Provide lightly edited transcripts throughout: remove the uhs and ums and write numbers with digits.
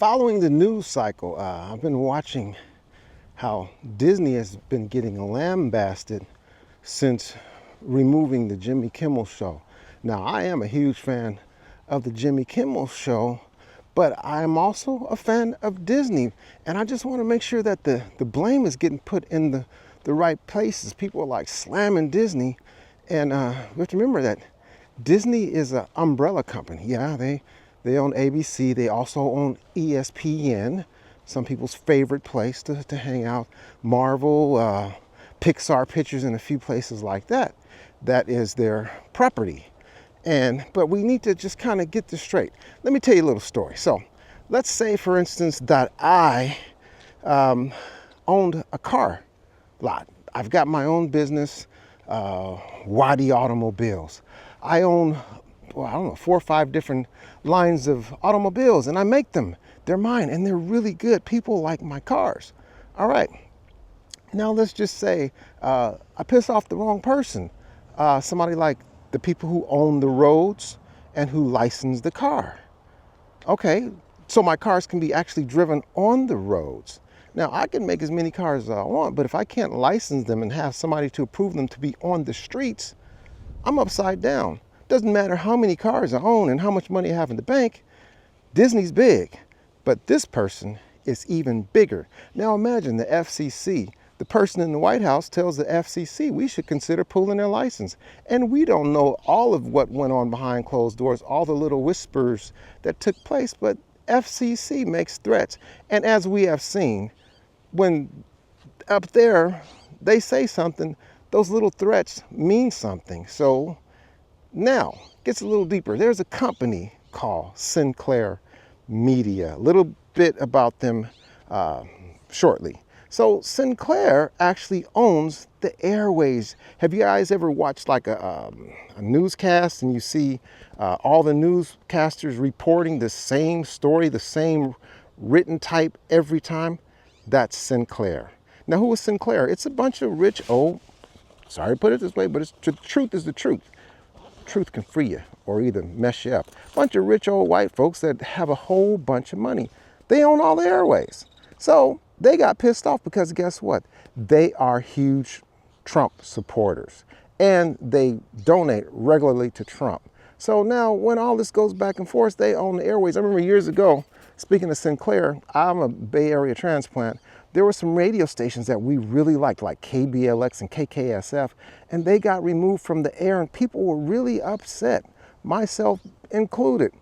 Following the news cycle, I've been watching how Disney has been getting lambasted since removing the Jimmy Kimmel Show. Now, I am a huge fan of the Jimmy Kimmel Show, but I'm also a fan of Disney. And I just want to make sure that the blame is getting put in the right places. People are like slamming Disney. And we have to remember that Disney is an umbrella company. Yeah, they own ABC. They also own ESPN, some people's favorite place to hang out. Marvel, Pixar Pictures, and a few places like that. That is their property. But we need to just kind of get this straight. Let me tell you a little story. So let's say, for instance, that I owned a car lot. I've got my own business, Wadi Automobiles. I own, well, I don't know, 4 or 5 different lines of automobiles, and I make them. They're mine, and they're really good. People like my cars. All right. Now let's just say I piss off the wrong person. Somebody like the people who own the roads and who license the car. Okay, so my cars can be actually driven on the roads. Now, I can make as many cars as I want, but if I can't license them and have somebody to approve them to be on the streets, I'm upside down. Doesn't matter how many cars I own and how much money I have in the bank. Disney's big, but this person is even bigger. Now imagine the FCC. The person in the White House tells the FCC we should consider pulling their license. And we don't know all of what went on behind closed doors, all the little whispers that took place, but FCC makes threats. And as we have seen, when up there they say something, those little threats mean something. So now, gets a little deeper. There's a company called Sinclair Media. A little bit about them shortly. So Sinclair actually owns the airways. Have you guys ever watched like a newscast and you see all the newscasters reporting the same story, the same written type every time? That's Sinclair. Now, who is Sinclair? It's a bunch of rich, sorry to put it this way, but the truth is the truth. Truth can free you or either mess you up. Bunch of rich old white folks that have a whole bunch of money. They own all the airways. So they got pissed off because guess what? They are huge Trump supporters and they donate regularly to Trump. So now when all this goes back and forth, they own the airways. I remember years ago, speaking of Sinclair, I'm a Bay Area transplant. There were some radio stations that we really liked, like KBLX and KKSF, and they got removed from the air, and people were really upset, myself included,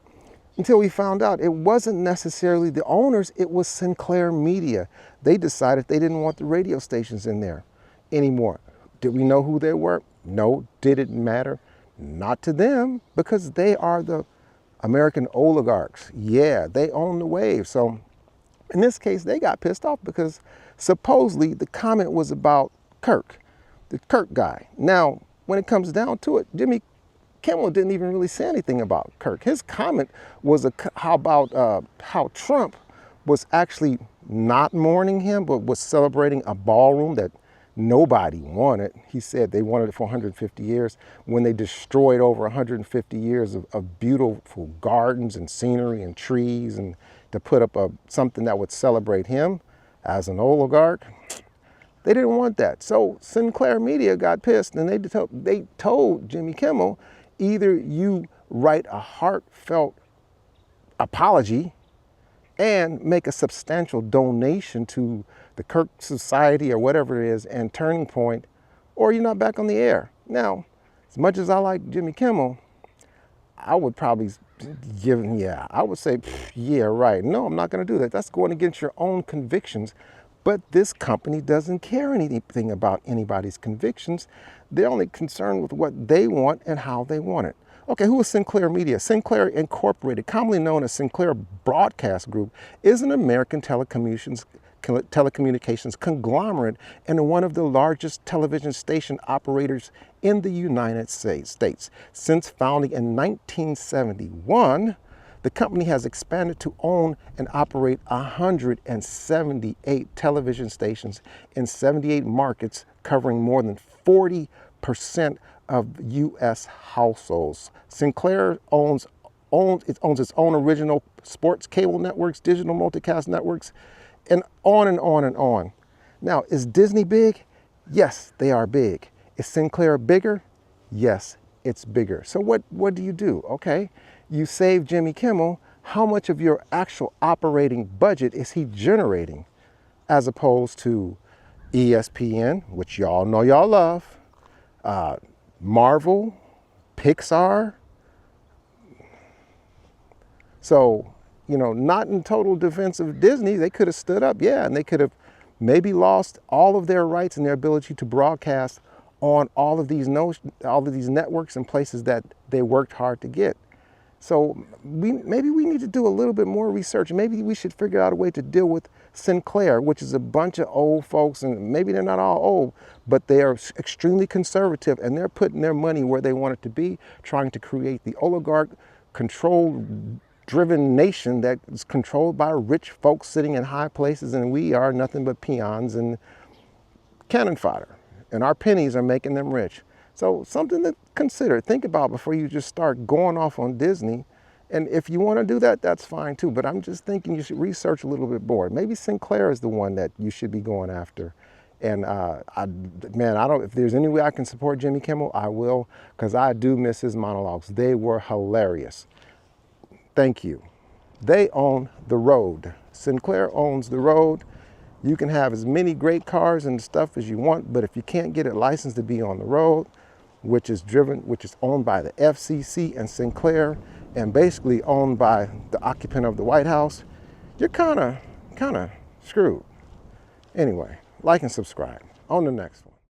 until we found out it wasn't necessarily the owners, it was Sinclair Media. They decided they didn't want the radio stations in there anymore. Did we know who they were? No. Did it matter? Not to them, because they are the American oligarchs. Yeah, they own the wave. So in this case, they got pissed off because supposedly the comment was about Kirk, the Kirk guy. Now, when it comes down to it, Jimmy Kimmel didn't even really say anything about Kirk. His comment was how Trump was actually not mourning him, but was celebrating a ballroom that nobody wanted. He said they wanted it for 150 years when they destroyed over 150 years of beautiful gardens and scenery and trees, and to put up something that would celebrate him as an oligarch. They didn't want that. So Sinclair Media got pissed and they told Jimmy Kimmel, either you write a heartfelt apology and make a substantial donation to the Kirk Society or whatever it is and Turning Point, or you're not back on the air. Now, as much as I like Jimmy Kimmel, I would probably give him, I would say, yeah, right. No, I'm not going to do that. That's going against your own convictions. But this company doesn't care anything about anybody's convictions. They're only concerned with what they want and how they want it. Okay, who is Sinclair Media? Sinclair Incorporated, commonly known as Sinclair Broadcast Group, is an American telecommunications conglomerate and one of the largest television station operators in the United States. Since founding in 1971, the company has expanded to own and operate 178 television stations in 78 markets, covering more than 40% of U.S. households. Sinclair owns owns its own original sports cable networks, digital multicast networks, and on and on and on. Now, is Disney big? Yes, they are big. Is Sinclair bigger? Yes, it's bigger. So what do you do? Okay, you save Jimmy Kimmel. How much of your actual operating budget is he generating, as opposed to ESPN, which y'all know y'all love, Marvel, Pixar? So, not in total defense of Disney. They could have stood up, yeah, and they could have maybe lost all of their rights and their ability to broadcast on all of these networks and places that they worked hard to get. So maybe we need to do a little bit more research. Maybe we should figure out a way to deal with Sinclair, which is a bunch of old folks, and maybe they're not all old, but they are extremely conservative, and they're putting their money where they want it to be, trying to create the oligarch controlled driven nation that is controlled by rich folks sitting in high places, and we are nothing but peons and cannon fodder, and our pennies are making them rich. So something to consider, think about before you just start going off on Disney. And if you want to do that, that's fine too. But I'm just thinking you should research a little bit more. Maybe Sinclair is the one that you should be going after. And if there's any way I can support Jimmy Kimmel, I will, because I do miss his monologues. They were hilarious. Thank you. They own the road. Sinclair owns the road. You can have as many great cars and stuff as you want, but if you can't get it licensed to be on the road, which is owned by the FCC and Sinclair, and basically owned by the occupant of the White House, you're kind of screwed. Anyway, like and subscribe. On the next one.